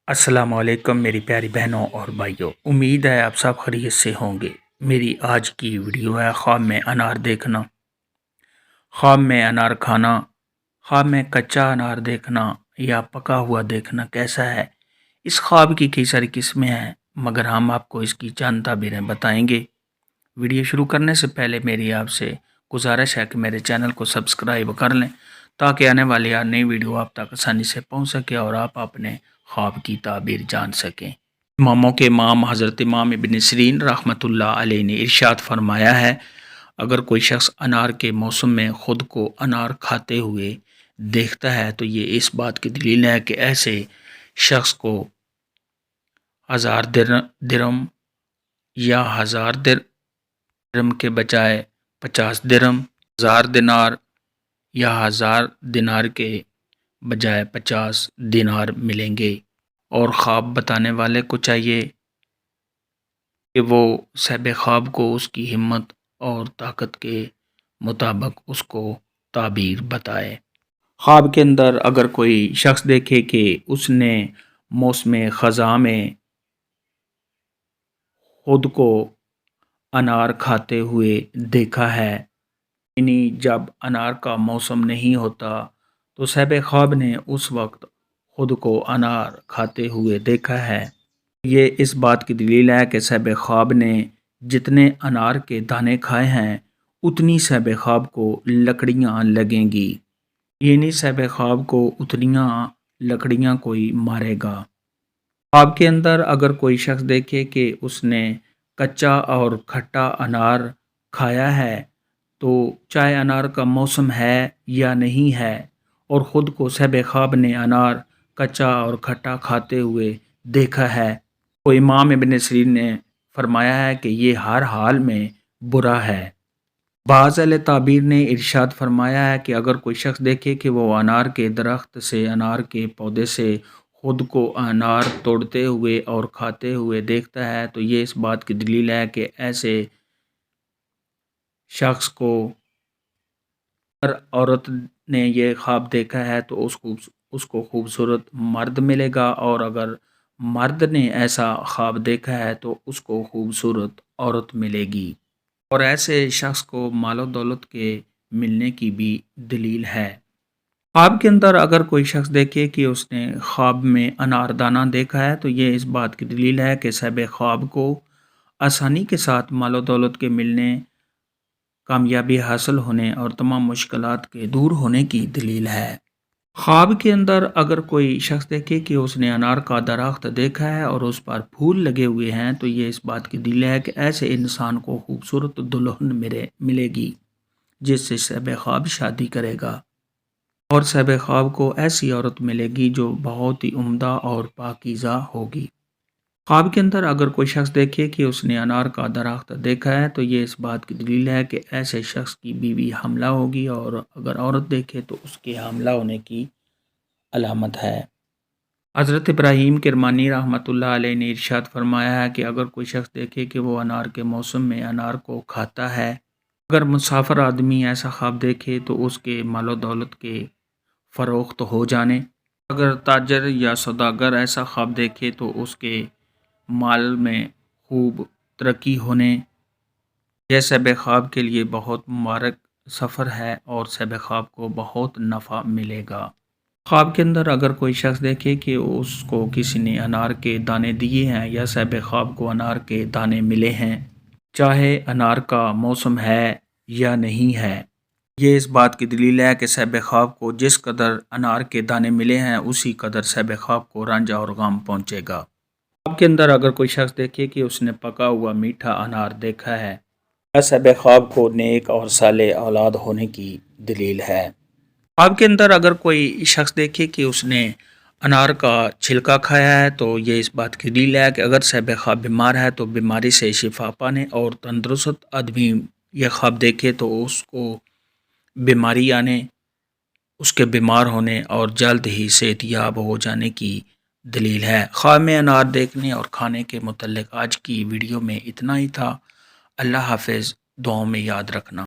السلام علیکم میری پیاری بہنوں اور بھائیوں، امید ہے آپ سب خیریت سے ہوں گے۔ میری آج کی ویڈیو ہے خواب میں انار دیکھنا، خواب میں انار کھانا، خواب میں کچا انار دیکھنا یا پکا ہوا دیکھنا کیسا ہے۔ اس خواب کی کئی ساری قسمیں ہیں، مگر ہم آپ کو اس کی چند تعبیریں بتائیں گے۔ ویڈیو شروع کرنے سے پہلے میری آپ سے گزارش ہے کہ میرے چینل کو سبسکرائب کر لیں تاکہ آنے والی ہر نئی ویڈیو آپ تک آسانی سے پہنچ سکے اور آپ اپنے خواب کی تعبیر جان سکیں۔ اماموں کے امام حضرت امام ابن سیرین رحمۃ اللہ علیہ نے ارشاد فرمایا ہے، اگر کوئی شخص انار کے موسم میں خود کو انار کھاتے ہوئے دیکھتا ہے تو یہ اس بات کی دلیل ہے کہ ایسے شخص کو 1000 درم یا 1000 درم کے بجائے 50 درم، 1000 دینار یا 1000 دینار کے بجائے 50 دینار ملیں گے۔ اور خواب بتانے والے کو چاہیے کہ وہ صاحب خواب کو اس کی ہمت اور طاقت کے مطابق اس کو تعبیر بتائے۔ خواب کے اندر اگر کوئی شخص دیکھے کہ اس نے موسم خزاں میں خود کو انار کھاتے ہوئے دیکھا ہے، یعنی جب انار کا موسم نہیں ہوتا تو صاحب خواب نے اس وقت خود کو انار کھاتے ہوئے دیکھا ہے، یہ اس بات کی دلیل ہے کہ صاحب خواب نے جتنے انار کے دانے کھائے ہیں اتنی صاحب خواب کو لکڑیاں لگیں گی، یعنی صاحب خواب کو اتنیاں لکڑیاں کوئی مارے گا۔ خواب کے اندر اگر کوئی شخص دیکھے کہ اس نے کچا اور کھٹا انار کھایا ہے تو چاہے انار کا موسم ہے یا نہیں ہے، اور خود کو صاحب خواب نے انار کچا اور کھٹا کھاتے ہوئے دیکھا ہے تو امام ابن سیرین نے فرمایا ہے کہ یہ ہر حال میں برا ہے۔ بعض اہل تعبیر نے ارشاد فرمایا ہے کہ اگر کوئی شخص دیکھے کہ وہ انار کے درخت سے، انار کے پودے سے خود کو انار توڑتے ہوئے اور کھاتے ہوئے دیکھتا ہے تو یہ اس بات کی دلیل ہے کہ ایسے شخص کو اگر عورت نے یہ خواب دیکھا ہے تو اس کو خوبصورت مرد ملے گا، اور اگر مرد نے ایسا خواب دیکھا ہے تو اس کو خوبصورت عورت ملے گی، اور ایسے شخص کو مال و دولت کے ملنے کی بھی دلیل ہے۔ خواب کے اندر اگر کوئی شخص دیکھے کہ اس نے خواب میں انار دانہ دیکھا ہے تو یہ اس بات کی دلیل ہے کہ صاحب خواب کو آسانی کے ساتھ مال و دولت کے ملنے، کامیابی حاصل ہونے اور تمام مشکلات کے دور ہونے کی دلیل ہے۔ خواب کے اندر اگر کوئی شخص دیکھے کہ اس نے انار کا درخت دیکھا ہے اور اس پر پھول لگے ہوئے ہیں تو یہ اس بات کی دلیل ہے کہ ایسے انسان کو خوبصورت دلہن ملے گی جس سے صاحب خواب شادی کرے گا، اور صاحب خواب کو ایسی عورت ملے گی جو بہت ہی عمدہ اور پاکیزہ ہوگی۔ خواب کے اندر اگر کوئی شخص دیکھے کہ اس نے انار کا درخت دیکھا ہے تو یہ اس بات کی دلیل ہے کہ ایسے شخص کی بیوی حاملہ ہوگی، اور اگر عورت دیکھے تو اس کے حاملہ ہونے کی علامت ہے۔ حضرت ابراہیم کرمانی رحمۃ اللہ علیہ نے ارشاد فرمایا ہے کہ اگر کوئی شخص دیکھے کہ وہ انار کے موسم میں انار کو کھاتا ہے، اگر مسافر آدمی ایسا خواب دیکھے تو اس کے مال و دولت کے فروخت ہو جانے، اگر تاجر یا سوداگر ایسا خواب دیکھے تو اس کے مال میں خوب ترقی ہونے، یہ صاحب خواب کے لیے بہت مبارک سفر ہے اور صاحب خواب کو بہت نفع ملے گا۔ خواب کے اندر اگر کوئی شخص دیکھے کہ اس کو کسی نے انار کے دانے دیے ہیں یا صاحب خواب کو انار کے دانے ملے ہیں، چاہے انار کا موسم ہے یا نہیں ہے، یہ اس بات کی دلیل ہے کہ صاحب خواب کو جس قدر انار کے دانے ملے ہیں اسی قدر صاحب خواب کو رنج اور غم پہنچے گا۔ خواب کے اندر اگر کوئی شخص دیکھے کہ اس نے پکا ہوا میٹھا انار دیکھا ہے، صاحب خواب کو نیک اور صالح اولاد ہونے کی دلیل ہے۔ خواب کے اندر اگر کوئی شخص دیکھے کہ اس نے انار کا چھلکا کھایا ہے تو یہ اس بات کی دلیل ہے کہ اگر صاحب خواب بیمار ہے تو بیماری سے شفا پانے، اور تندرست آدمی یہ خواب دیکھے تو اس کو بیماری آنے، اس کے بیمار ہونے اور جلد ہی صحت یاب ہو جانے کی دلیل ہے۔ خواب میں انار دیکھنے اور کھانے کے متعلق آج کی ویڈیو میں اتنا ہی تھا۔ اللہ حافظ، دعاؤں میں یاد رکھنا۔